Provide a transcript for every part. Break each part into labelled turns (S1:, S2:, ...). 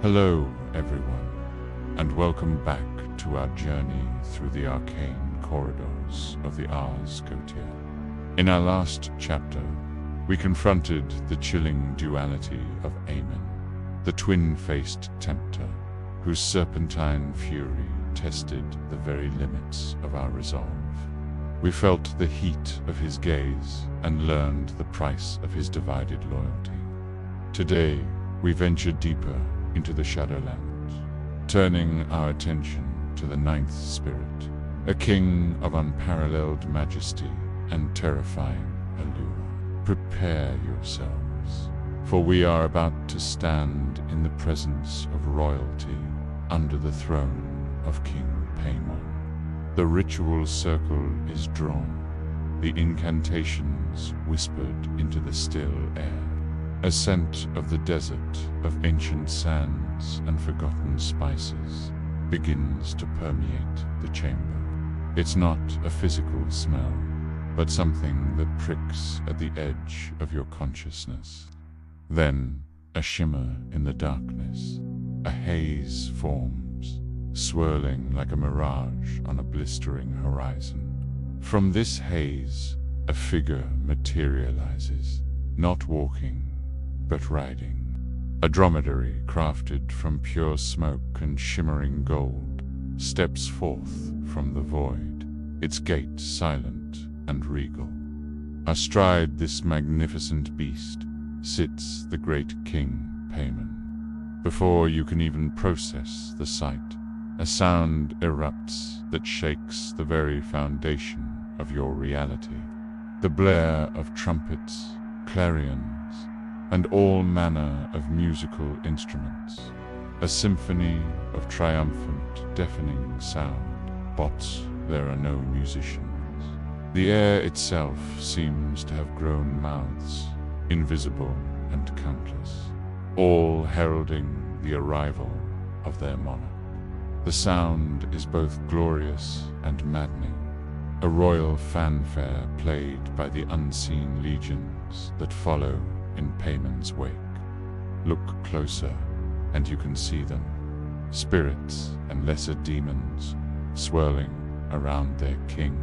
S1: Hello, everyone, and welcome back to our journey through the arcane corridors of the Ars Goetia. In our last chapter, we confronted the chilling duality of Aimon, the twin-faced tempter, whose serpentine fury tested the very limits of our resolve. We felt the heat of his gaze and learned the price of his divided loyalty. Today, we venture deeper into the Shadowlands, turning our attention to the ninth spirit, a king of unparalleled majesty and terrifying allure. Prepare yourselves, for we are about to stand in the presence of royalty under the throne of King Paimon. The ritual circle is drawn, the incantations whispered into the still air. A scent of the desert, of ancient sands and forgotten spices, begins to permeate the chamber. It's not a physical smell, but something that pricks at the edge of your consciousness. Then, a shimmer in the darkness, a haze forms, swirling like a mirage on a blistering horizon. From this haze, a figure materializes, not walking, but riding. A dromedary crafted from pure smoke and shimmering gold steps forth from the void, its gait silent and regal. Astride this magnificent beast sits the great King Paimon. Before you can even process the sight, a sound erupts that shakes the very foundation of your reality. The blare of trumpets, clarions, and all manner of musical instruments. A symphony of triumphant, deafening sound. But there are no musicians. The air itself seems to have grown mouths, invisible and countless, all heralding the arrival of their monarch. The sound is both glorious and maddening, a royal fanfare played by the unseen legions that follow in Paimon's wake. Look closer, and you can see them, spirits and lesser demons swirling around their king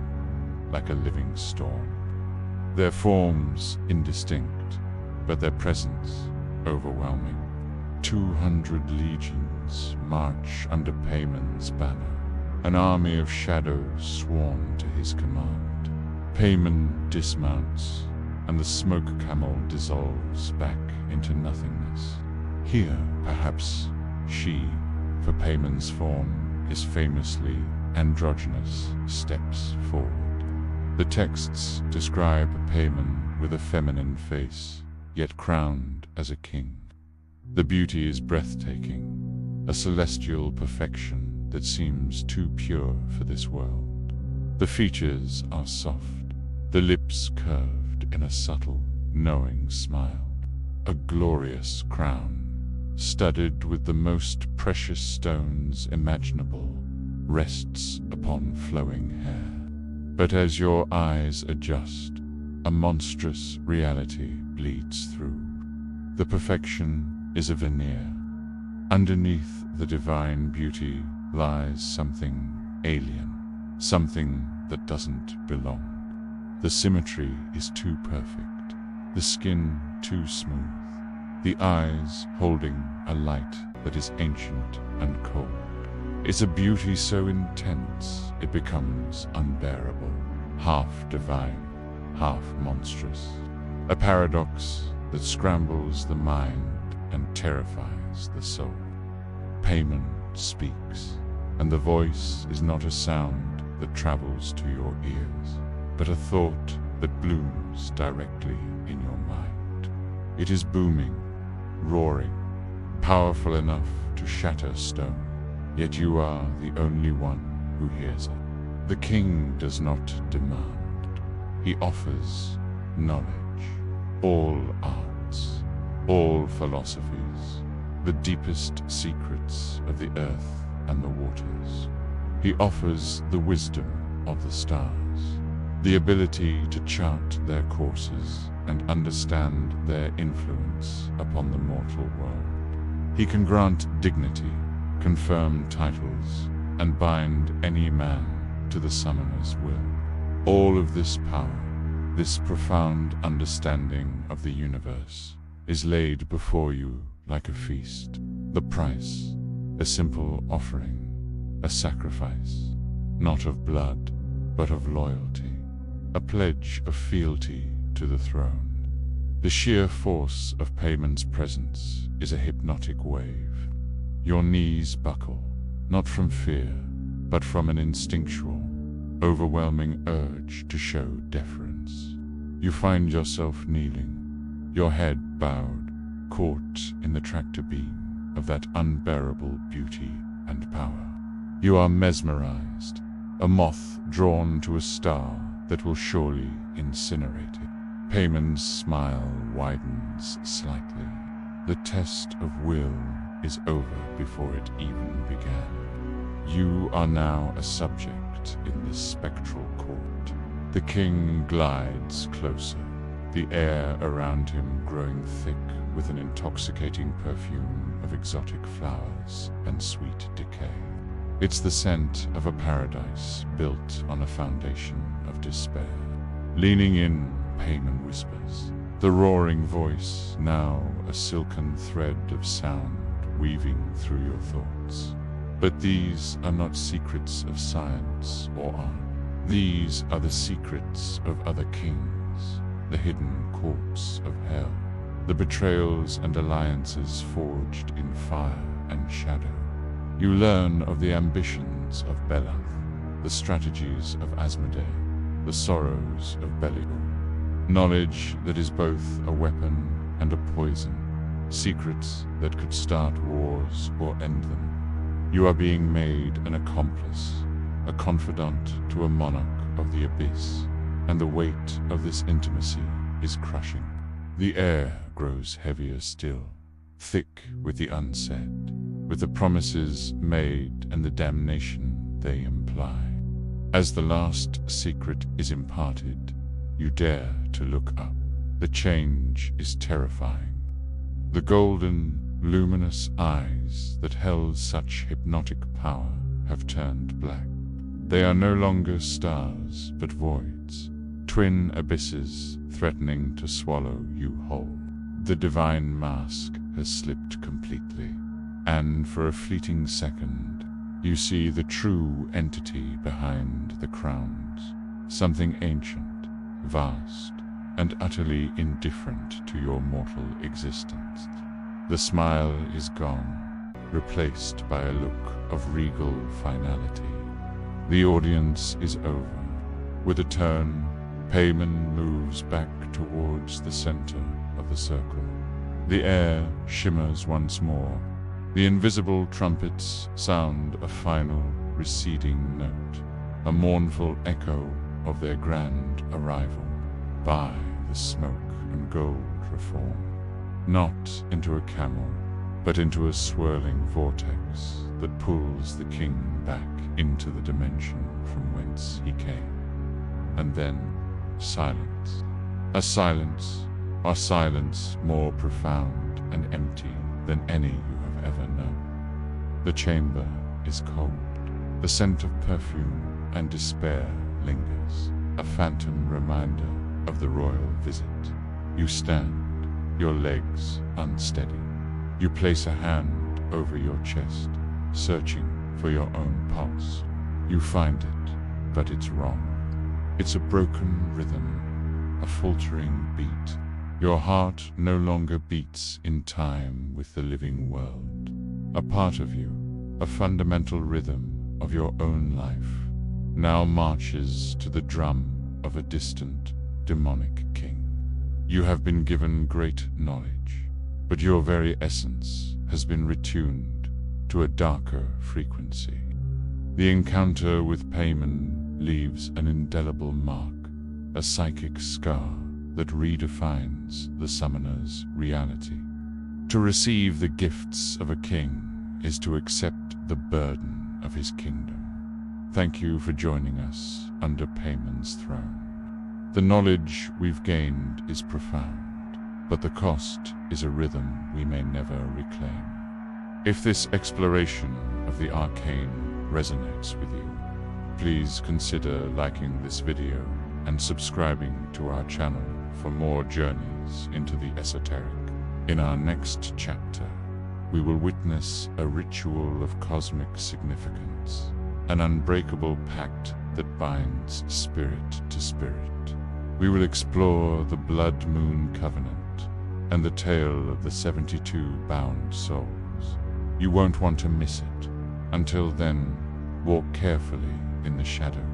S1: like a living storm. Their forms indistinct, but their presence overwhelming. 200 legions march under Paimon's banner, an army of shadows sworn to his command. Paimon dismounts, and the smoke camel dissolves back into nothingness. Here, perhaps, she, for Paimon's form is famously androgynous, steps forward. The texts describe Paimon with a feminine face, yet crowned as a king. The beauty is breathtaking, a celestial perfection that seems too pure for this world. The features are soft, the lips curved in a subtle, knowing smile. A glorious crown, studded with the most precious stones imaginable, rests upon flowing hair. But as your eyes adjust, a monstrous reality bleeds through. The perfection is a veneer. Underneath the divine beauty lies something alien, something that doesn't belong. The symmetry is too perfect, the skin too smooth, the eyes holding a light that is ancient and cold. It's a beauty so intense it becomes unbearable, half divine, half monstrous. A paradox that scrambles the mind and terrifies the soul. Paimon speaks, and the voice is not a sound that travels to your ears, but a thought that blooms directly in your mind. It is booming, roaring, powerful enough to shatter stone, yet you are the only one who hears it. The king does not demand. He offers knowledge, all arts, all philosophies, the deepest secrets of the earth and the waters. He offers the wisdom of the stars, the ability to chart their courses and understand their influence upon the mortal world. He can grant dignity, confirm titles, and bind any man to the summoner's will. All of this power, this profound understanding of the universe, is laid before you like a feast. The price, a simple offering, a sacrifice, not of blood, but of loyalty, a pledge of fealty to the throne. The sheer force of Paimon's presence is a hypnotic wave. Your knees buckle, not from fear, but from an instinctual, overwhelming urge to show deference. You find yourself kneeling, your head bowed, caught in the tractor beam of that unbearable beauty and power. You are mesmerized, a moth drawn to a star that will surely incinerate it. Paimon's smile widens slightly. The test of will is over before it even began. You are now a subject in this spectral court. The king glides closer, the air around him growing thick with an intoxicating perfume of exotic flowers and sweet decay. It's the scent of a paradise built on a foundation of despair. Leaning in, Paimon whispers, the roaring voice now a silken thread of sound weaving through your thoughts. But these are not secrets of science or art. These are the secrets of other kings, the hidden courts of hell, the betrayals and alliances forged in fire and shadow. You learn of the ambitions of Belach, the strategies of Asmodee, the sorrows of Belial. Knowledge that is both a weapon and a poison, secrets that could start wars or end them. You are being made an accomplice, a confidant to a monarch of the abyss, and the weight of this intimacy is crushing. The air grows heavier still, thick with the unsaid, with the promises made and the damnation they imply. As the last secret is imparted, you dare to look up. The change is terrifying. The golden, luminous eyes that held such hypnotic power have turned black. They are no longer stars, but voids, twin abysses threatening to swallow you whole. The divine mask has slipped completely, and for a fleeting second, you see the true entity behind the crowns, something ancient, vast, and utterly indifferent to your mortal existence. The smile is gone, replaced by a look of regal finality. The audience is over. With a turn, Paimon moves back towards the center of the circle. The air shimmers once more. The invisible trumpets sound a final, receding note, a mournful echo of their grand arrival. By the smoke and gold reform, not into a camel, but into a swirling vortex that pulls the king back into the dimension from whence he came. And then silence. A silence more profound and empty than any you have ever known. The chamber is cold. The scent of perfume and despair lingers, a phantom reminder of the royal visit. You stand, your legs unsteady. You place a hand over your chest, searching for your own pulse. You find it, but it's wrong. It's a broken rhythm, a faltering beat. Your heart no longer beats in time with the living world. A part of you, a fundamental rhythm of your own life, now marches to the drum of a distant, demonic king. You have been given great knowledge, but your very essence has been retuned to a darker frequency. The encounter with Paimon leaves an indelible mark, a psychic scar that redefines the summoner's reality. To receive the gifts of a king is to accept the burden of his kingdom. Thank you for joining us under Paimon's throne. The knowledge we've gained is profound, but the cost is a rhythm we may never reclaim. If this exploration of the arcane resonates with you, please consider liking this video and subscribing to our channel for more journeys into the esoteric. In our next chapter, we will witness a ritual of cosmic significance, an unbreakable pact that binds spirit to spirit. We will explore the Blood Moon Covenant and the tale of the 72 bound souls. You won't want to miss it. Until then, walk carefully in the shadows.